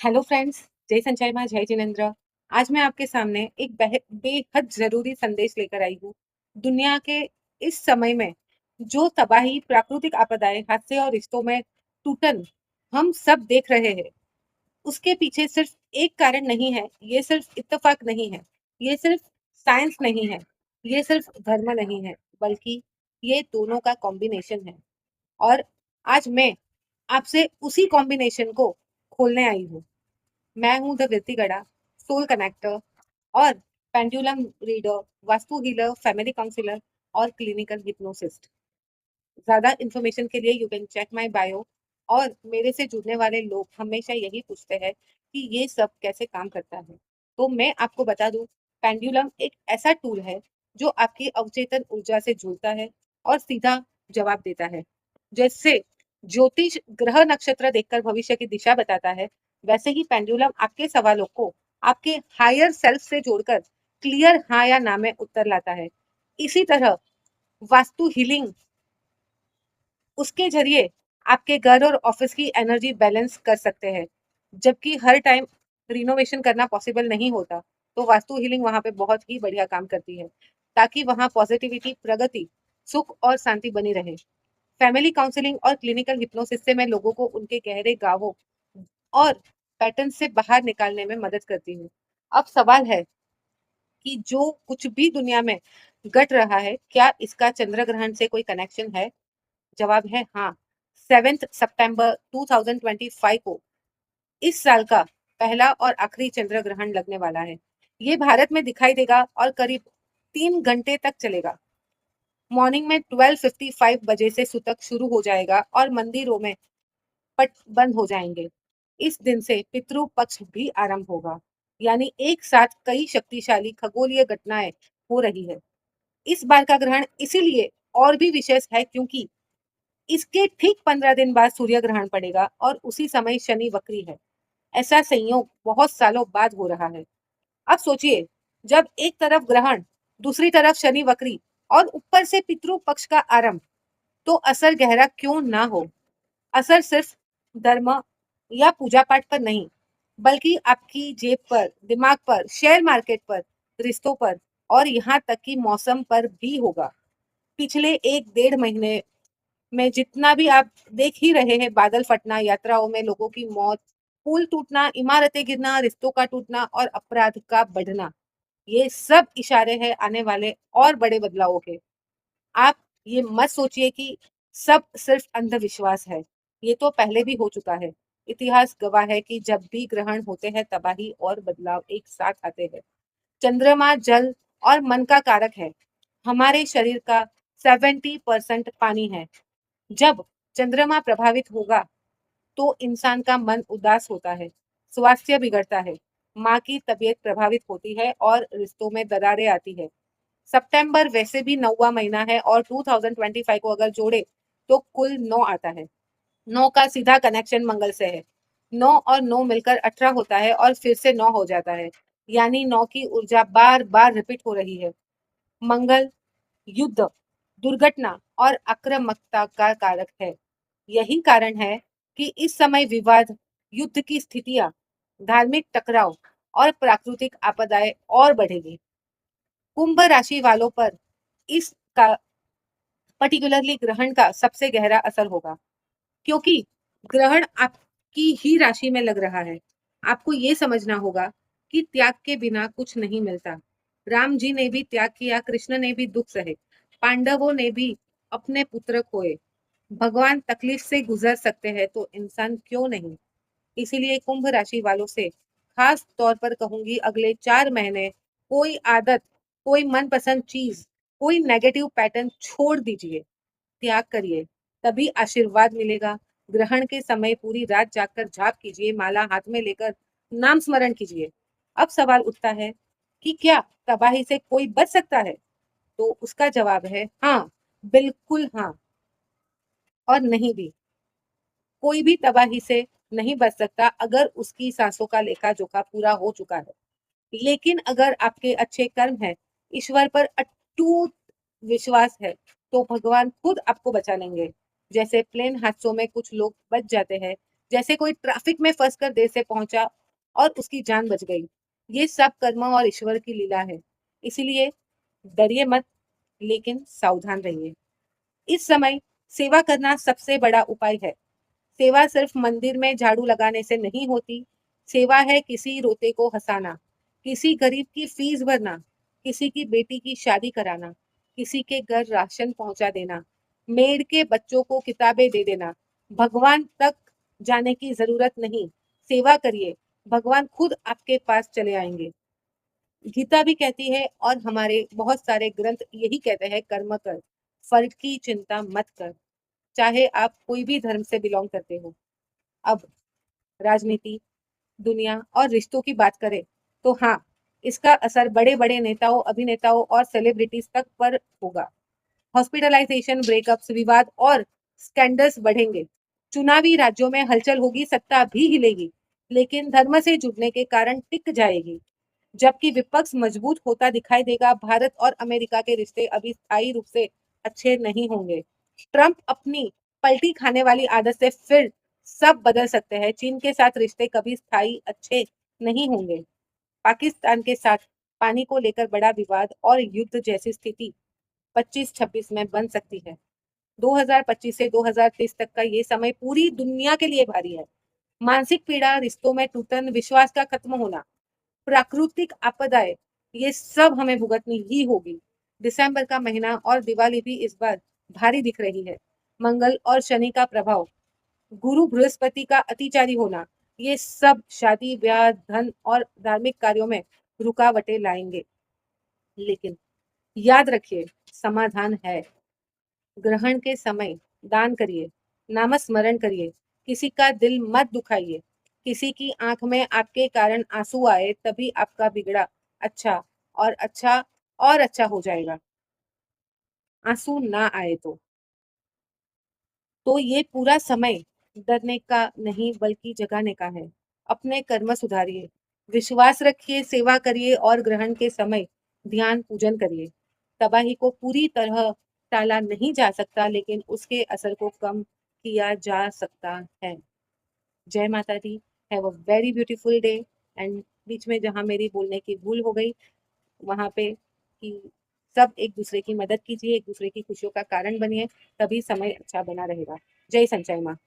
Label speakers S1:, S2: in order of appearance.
S1: Hello friends, जय संचय माँ, जय जिनेन्द्र। आज मैं आपके सामने एक बेहद जरूरी संदेश लेकर आई हूँ। दुनिया के इस समय में जो तबाही, प्राकृतिक आपदाएं, हादसे और रिश्तों में टूटन हम सब देख रहे हैं, उसके पीछे सिर्फ एक कारण नहीं है। ये सिर्फ इत्तेफाक नहीं है, ये सिर्फ साइंस नहीं है, ये सिर्फ धर्म नहीं है, बल्कि ये दोनों का कॉम्बिनेशन है। और आज मैं आपसे उसी कॉम्बिनेशन को खोलने आई हूँ। मैं हूं द गड़ा, सोल कनेक्टर और pendulum reader, vastu healer, family counselor और क्लिनिकल हिप्नोसिस्ट। ज्यादा इन्फॉर्मेशन के लिए you can check my bio. और मेरे से जुड़ने वाले लोग हमेशा यही पूछते हैं कि ये सब कैसे काम करता है। तो मैं आपको बता दूं, पेंडुलम एक ऐसा टूल है जो आपकी अवचेतन ऊर्जा से जुड़ता है और सीधा जवाब देता है। जैसे ज्योतिष ग्रह नक्षत्र देखकर भविष्य की दिशा बताता है, वैसे ही पेंडुलम आपके सवालों को आपके हायर सेल्फ से जोड़कर क्लियर हाँ या ना में उत्तर लाता है। इसी तरह वास्तु हीलिंग उसके जरिए आपके घर और ऑफिस की एनर्जी बैलेंस कर सकते हैं। जबकि हर टाइम रिनोवेशन करना पॉसिबल नहीं होता, तो वास्तु हीलिंग वहां पे बहुत ही बढ़िया काम करती है, ताकि वहां पॉजिटिविटी, प्रगति, सुख और शांति बनी रहे। फैमिली काउंसलिंग और क्लिनिकल हिप्नोसिस से मैं लोगों को उनके गहरे गावों और पैटर्न से बाहर निकालने में मदद करती हूँ। अब सवाल है कि जो कुछ भी दुनिया में घट रहा है, क्या इसका चंद्र ग्रहण से कोई कनेक्शन है? जवाब है हाँ। 7 सितंबर 2025 को इस साल का पहला और आखिरी चंद्र ग्रहण लगने वाला है। ये भारत में दिखाई देगा और करीब 3 घंटे तक चलेगा। मॉर्निंग में 12:55 बजे से सूतक शुरू हो जाएगा और मंदिरों में पट बंद हो जाएंगे। इस दिन से पितृ पक्ष भी आरंभ होगा, यानी एक साथ कई शक्तिशाली खगोलीय घटनाएं हो रही है। इस बार का ग्रहण इसीलिए और भी विशेष है क्योंकि इसके ठीक 15 दिन बाद सूर्य ग्रहण पड़ेगा और उसी समय शनि वक्री है। ऐसा संयोग बहुत सालों बाद हो रहा है। अब सोचिए, जब एक तरफ ग्रहण, दूसरी तरफ शनि वक्री और ऊपर से पितृ पक्ष का आरंभ, तो असर गहरा क्यों ना हो। असर सिर्फ धर्म या पूजा पाठ पर नहीं, बल्कि आपकी जेब पर, दिमाग पर, शेयर मार्केट पर, रिश्तों पर और यहाँ तक कि मौसम पर भी होगा। पिछले 1 डेढ़ महीने में जितना भी आप देख ही रहे हैं, बादल फटना, यात्राओं में लोगों की मौत, पुल टूटना, इमारतें गिरना, रिश्तों का टूटना और अपराध का बढ़ना, ये सब इशारे हैं आने वाले और बड़े बदलावों के। आप ये मत सोचिए कि सब सिर्फ अंधविश्वास है। ये तो पहले भी हो चुका है। इतिहास गवाह है कि जब भी ग्रहण होते हैं, तबाही और बदलाव एक साथ आते हैं। चंद्रमा जल और मन का कारक है। हमारे शरीर का 70% पानी है। जब चंद्रमा प्रभावित होगा तो इंसान का मन उदास होता है, स्वास्थ्य बिगड़ता है, माँ की तबीयत प्रभावित होती है और रिश्तों में दरारें आती है। सितंबर वैसे भी 9वां महीना है और 2025 को अगर जोड़े तो कुल 9 आता है। 9 का सीधा कनेक्शन मंगल से है। 9 और 9 मिलकर 18 होता है और फिर से 9 हो जाता है, यानी 9 की ऊर्जा बार बार रिपीट हो रही है। मंगल युद्ध, दुर्घटना और आक्रामकता का कारक है। यही कारण है कि इस समय विवाद, युद्ध की स्थितियां, धार्मिक टकराव और प्राकृतिक आपदाएं और बढ़ेगी। कुंभ राशि वालों पर इसका पर्टिकुलरली ग्रहण का सबसे गहरा असर होगा, क्योंकि ग्रहण आपकी ही राशि में लग रहा है। आपको ये समझना होगा कि त्याग के बिना कुछ नहीं मिलता। राम जी ने भी त्याग किया, कृष्ण ने भी दुख सहे, पांडवों ने भी अपने पुत्र खोए। भगवान तकलीफ से गुजर सकते हैं तो इंसान क्यों नहीं। इसीलिए कुंभ राशि वालों से खास तौर पर कहूंगी, अगले 4 महीने कोई आदत, कोई मनपसंद चीज, कोई नेगेटिव पैटर्न छोड़ दीजिए, त्याग करिए, तभी आशीर्वाद मिलेगा। ग्रहण के समय पूरी रात जागकर जाप कीजिए, माला हाथ में लेकर नाम स्मरण कीजिए। अब सवाल उठता है कि क्या तबाही से कोई बच सकता है? तो उसका जवाब है हाँ, बिल्कुल हाँ और नहीं भी। कोई भी तबाही से नहीं बच सकता अगर उसकी सांसों का लेखा जोखा पूरा हो चुका है। लेकिन अगर आपके अच्छे कर्म है, ईश्वर पर अटूट विश्वास है, तो भगवान खुद आपको बचा लेंगे। जैसे प्लेन हादसों में कुछ लोग बच जाते हैं, जैसे कोई ट्रैफिक में फंस कर देर से पहुंचा और उसकी जान बच गई। ये सब कर्म और ईश्वर की लीला है। इसीलिए डरिए मत, लेकिन सावधान रहिए। इस समय सेवा करना सबसे बड़ा उपाय है। सेवा सिर्फ मंदिर में झाड़ू लगाने से नहीं होती। सेवा है किसी रोते को हंसाना, किसी गरीब की फीस भरना, किसी की बेटी की शादी कराना, किसी के घर राशन पहुंचा देना, मेड के बच्चों को किताबें दे देना। भगवान तक जाने की जरूरत नहीं, सेवा करिए, भगवान खुद आपके पास चले आएंगे। गीता भी कहती है और हमारे बहुत सारे ग्रंथ यही कहते हैं, कर्म कर, फल की चिंता मत कर। चाहे आप कोई भी धर्म से बिलोंग करते हो। अब राजनीति, दुनिया और रिश्तों की बात करें तो हाँ, इसका असर बड़े बड़े नेताओं, अभिनेताओं और सेलिब्रिटीज तक पर होगा। हॉस्पिटलाइजेशन, ब्रेकअप्स, विवाद और स्कैंडल्स बढ़ेंगे। चुनावी राज्यों में हलचल होगी, सत्ता भी हिलेगी, लेकिन धर्म से जुड़ने के कारण टिक जाएगी। जबकि विपक्ष मजबूत होता दिखाई देगा। भारत और अमेरिका के रिश्ते अभी स्थायी रूप से अच्छे नहीं होंगे। ट्रंप अपनी पलटी खाने वाली आदत से फिर सब बदल सकते हैं। चीन के साथ रिश्ते कभी स्थायी अच्छे नहीं होंगे। पाकिस्तान के साथ पानी को लेकर बड़ा विवाद और युद्ध जैसी स्थिति 25-26 में बन सकती है। 2025 से 2030 तक का ये समय पूरी दुनिया के लिए भारी है। मानसिक पीड़ा, रिश्तों में टूटन, विश्वास का खत्म होना, प्राकृतिक आपदाएं, ये सब हमें भुगतनी ही होगी। दिसंबर का महीना और दिवाली भी इस बार भारी दिख रही है। मंगल और शनि का प्रभाव, गुरु बृहस्पति का अतिचारी होना, ये सब शादी, ब्याह, धन और धार्मिक कार्यों में रुकावटें लाएंगे। लेकिन याद रखिए, समाधान है। ग्रहण के समय दान करिए, नामस्मरण करिए, किसी का दिल मत दुखाइए। किसी की आंख में आपके कारण आंसू आए तभी आपका बिगड़ा अच्छा अच्छा और अच्छा हो जाएगा। आंसू ना आए तो ये पूरा समय डरने का नहीं बल्कि जगाने का है। अपने कर्म सुधारिए, विश्वास रखिए, सेवा करिए और ग्रहण के समय ध्यान पूजन करिए। तबाही को पूरी तरह टाला नहीं जा सकता, लेकिन उसके असर को कम किया जा सकता है। जय माता दी। Have a very beautiful day. And बीच में जहाँ मेरी बोलने की भूल हो गई वहां पे कि सब एक दूसरे की मदद कीजिए, एक दूसरे की खुशियों का कारण बनिए, तभी समय अच्छा बना रहेगा। जय संचय माँ।